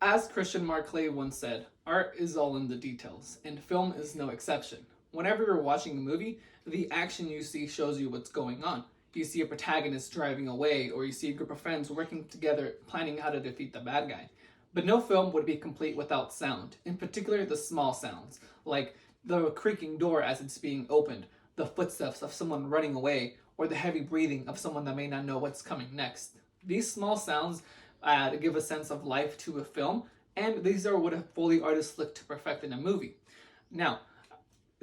As Christian Marclay once said, art is all in the details, and film is no exception. Whenever you're watching a movie, the action you see shows you what's going on. You see a protagonist driving away, or you see a group of friends working together planning how to defeat the bad guy. But no film would be complete without sound, in particular the small sounds, like the creaking door as it's being opened, the footsteps of someone running away, or the heavy breathing of someone that may not know what's coming next. These small sounds give a sense of life to a film, and these are what a Foley artist look to perfect in a movie. Now,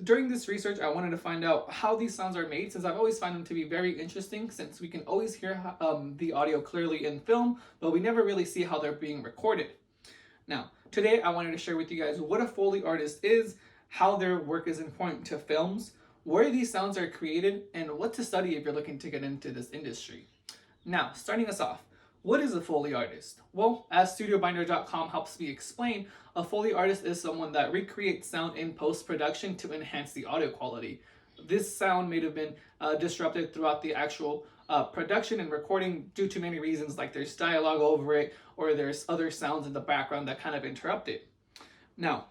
during this research, I wanted to find out how these sounds are made, since I've always found them to be very interesting, since we can always hear the audio clearly in film, but we never really see how they're being recorded. Now, today I wanted to share with you guys what a Foley artist is, how their work is important to films, where these sounds are created, and what to study if you're looking to get into this industry. Now, starting us off, what is a Foley artist? Well, as StudioBinder.com helps me explain, a Foley artist is someone that recreates sound in post-production to enhance the audio quality. This sound may have been disrupted throughout the actual production and recording due to many reasons, like there's dialogue over it or there's other sounds in the background that kind of interrupt it. Now,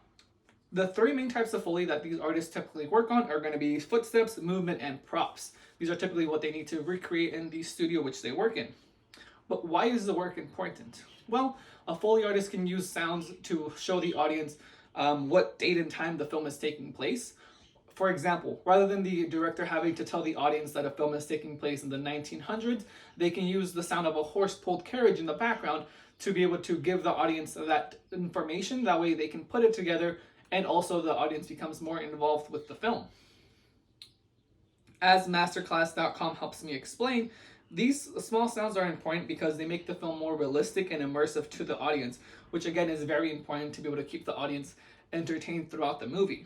the three main types of Foley that these artists typically work on are going to be footsteps, movement, and props. These are typically what they need to recreate in the studio which they work in. But why is the work important? Well, a Foley artist can use sounds to show the audience what date and time the film is taking place. For example, rather than the director having to tell the audience that a film is taking place in the 1900s, they can use the sound of a horse-pulled carriage in the background to be able to give the audience that information. That way they can put it together, and also the audience becomes more involved with the film. As masterclass.com helps me explain, these small sounds are important because they make the film more realistic and immersive to the audience, which again is very important to be able to keep the audience entertained throughout the movie.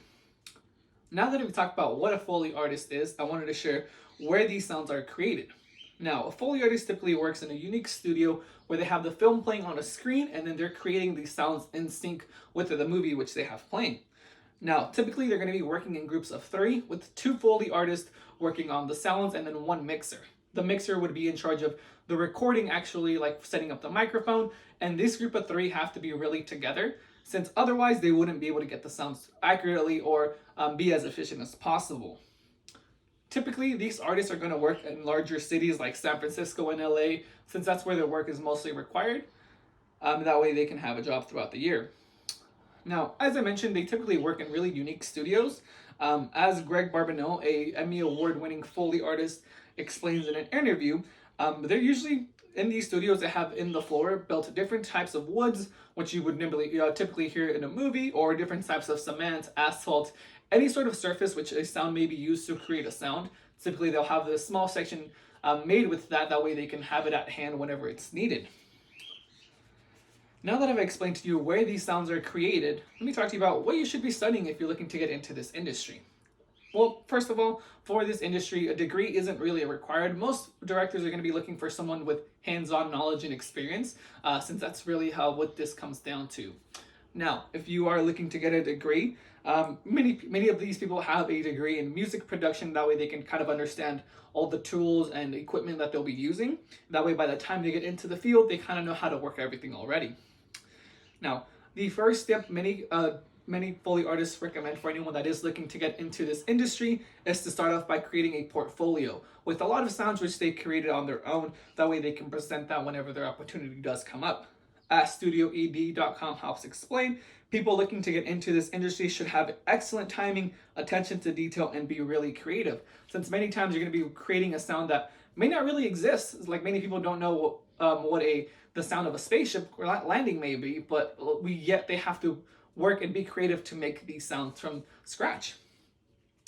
Now that we've talked about what a Foley artist is, I wanted to share where these sounds are created. Now, a Foley artist typically works in a unique studio where they have the film playing on a screen and then they're creating these sounds in sync with the movie which they have playing. Now, typically they're going to be working in groups of 3, with 2 Foley artists working on the sounds and then 1 mixer. The mixer would be in charge of the recording, actually, like setting up the microphone, and this group of 3 have to be really together, since otherwise they wouldn't be able to get the sounds accurately or be as efficient as possible. Typically, these artists are going to work in larger cities like San Francisco and LA, since that's where their work is mostly required. That way they can have a job throughout the year. Now, as I mentioned, they typically work in really unique studios. As Greg Barbineau, a Emmy Award-winning Foley artist, explains in an interview, they're usually in these studios that have in the floor built different types of woods, which you would typically hear in a movie, or different types of cement, asphalt, any sort of surface which a sound may be used to create a sound. Typically, they'll have this small section made with that way they can have it at hand whenever it's needed. Now that I've explained to you where these sounds are created, let me talk to you about what you should be studying if you're looking to get into this industry. Well, first of all, for this industry, a degree isn't really required. Most directors are going to be looking for someone with hands-on knowledge and experience, since that's really what this comes down to. Now, if you are looking to get a degree, many of these people have a degree in music production. That way they can kind of understand all the tools and equipment that they'll be using. That way by the time they get into the field, they kind of know how to work everything already. Now, the first step many Foley artists recommend for anyone that is looking to get into this industry is to start off by creating a portfolio with a lot of sounds which they created on their own. That way they can present that whenever their opportunity does come up. As StudioED.com helps explain, people looking to get into this industry should have excellent timing, attention to detail, and be really creative, since many times you're going to be creating a sound that may not really exist. Like, many people don't know what the sound of a spaceship landing may be, but yet they have to work and be creative to make these sounds from scratch.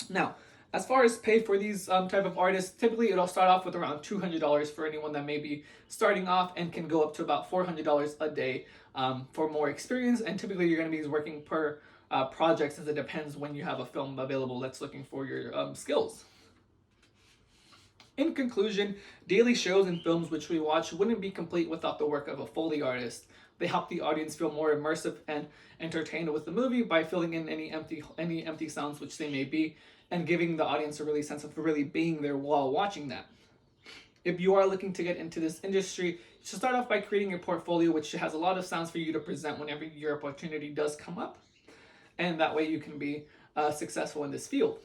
Now, as far as pay for these type of artists, typically it'll start off with around $200 for anyone that may be starting off, and can go up to about $400 a day for more experience. And typically you're going to be working per project, since it depends when you have a film available that's looking for your skills. In conclusion, daily shows and films which we watch wouldn't be complete without the work of a Foley artist. They help the audience feel more immersive and entertained with the movie by filling in any empty sounds which they may be, and giving the audience a really sense of really being there while watching that. If you are looking to get into this industry, You should start off by creating a portfolio which has a lot of sounds for you to present whenever your opportunity does come up. And that way you can be successful in this field.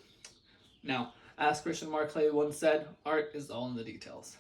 Now, as Christian Mark Clay once said, art is all in the details.